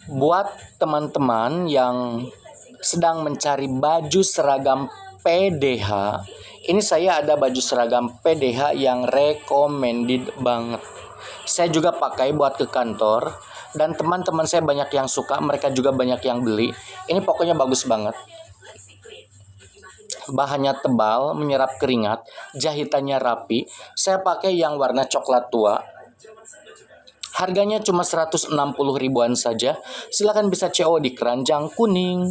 Buat teman-teman yang sedang mencari baju seragam PDH, ini saya ada baju seragam PDH yang recommended banget. Saya juga pakai buat ke kantor dan teman-teman saya banyak yang suka, mereka juga banyak yang beli. Ini pokoknya bagus banget. Bahannya tebal, menyerap keringat, jahitannya rapi. Saya pakai yang warna coklat tua. Harganya cuma 160 ribuan saja. Silakan bisa CO di keranjang kuning.